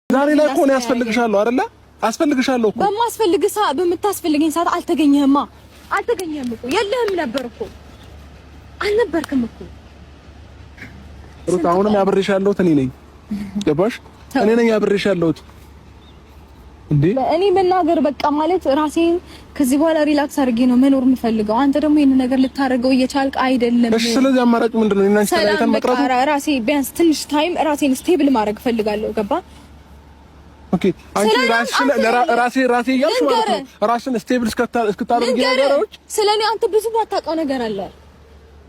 ዛሬ ላይ እኮ ነው ያስፈልግሻለሁ አይደለ? አስፈልግሻለሁ እኮ በምታስፈልገኝ ሰዓት አልተገኘህማ። አልተገኘህም እኮ የለህም ነበር እኮ አልነበርክም እኮ ሩት። አሁንም ያብሬሻለሁ እኔ ነኝ። ገባሽ? እኔ ነኝ ያብሬሻለሁ እንዴ። እኔ መናገር በቃ ማለት ራሴን ከዚህ በኋላ ሪላክስ አድርጌ ነው መኖር የምፈልገው። አንተ ደግሞ ይሄን ነገር ልታደርገው እየቻልክ አይደለም። እሺ፣ ስለዚህ አማራጭ ምንድነው? እኔና አንቺ ተለያይተን መቅረቱ። ራሴ ቢያንስ ትንሽ ታይም ራሴን ስቴብል ማድረግ ፈልጋለሁ። ገባ? ኦኬ። አንቺ ራሴ እያልሽ ማለት ነው ራስን ስቴብል እስክታደርጊ ነገሮች። ስለኔ አንተ ብዙ ባታውቀው ነገር አለ።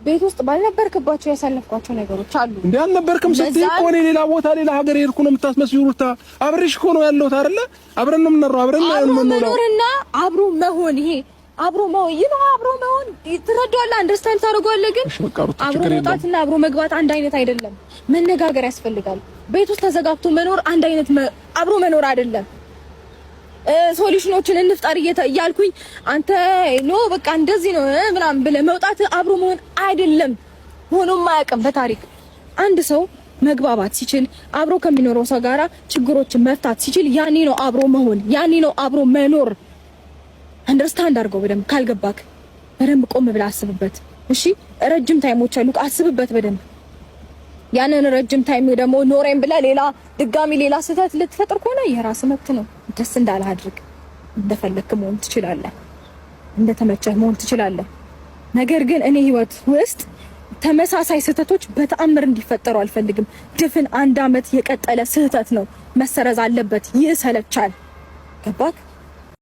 ቤት ውስጥ ባልነበርክባቸው ያሳለፍኳቸው ነገሮች አሉ። እንዴ አልነበርክም ስትይ እኮ እኔ ሌላ ቦታ ሌላ ሀገር ሄድኩ ነው የምታስመስዪው ሩታ። አብሬሽ እኮ ነው ያለሁት አይደለ? አብረን ነው የምንኖረው፣ አብረን ነው የምንኖረው። አብሮና አብሮ መሆን ይሄ አብሮ መሆን ትረዳዋለህ፣ አንደርስታንድ ታደርገዋለህ። ግን አብሮ መውጣትና አብሮ መግባት አንድ አይነት አይደለም። መነጋገር ያስፈልጋል። ቤት ውስጥ ተዘጋግቶ መኖር አንድ አይነት አብሮ መኖር አይደለም። ሶሉሽኖችን እንፍጠር እያልኩኝ አንተ ኖ በቃ እንደዚህ ነው ምናምን ብለህ መውጣት አብሮ መሆን አይደለም። ሆኖም አያውቅም በታሪክ አንድ ሰው መግባባት ሲችል አብሮ ከሚኖረው ሰው ጋራ ችግሮችን መፍታት ሲችል ያኔ ነው አብሮ መሆን፣ ያኔ ነው አብሮ መኖር። አንደርስታንድ አድርገው በደንብ። ካልገባክ በደንብ ቆም ብለህ አስብበት። እሺ ረጅም ታይሞች አሉ፣ አስብበት በደንብ። ያንን ረጅም ታይም ደግሞ ኖሬን ብለህ ድጋሚ ሌላ ስህተት ልትፈጥር ከሆነ የራስ መብት ነው። ደስ እንዳለህ አድርግ። እንደፈለክ መሆን ትችላለህ፣ እንደተመቸህ መሆን ትችላለህ። ነገር ግን እኔ ህይወት ውስጥ ተመሳሳይ ስህተቶች በተአምር እንዲፈጠሩ አልፈልግም። ድፍን 1 አመት የቀጠለ ስህተት ነው፣ መሰረዝ አለበት። ይሰለቻል። ገባክ?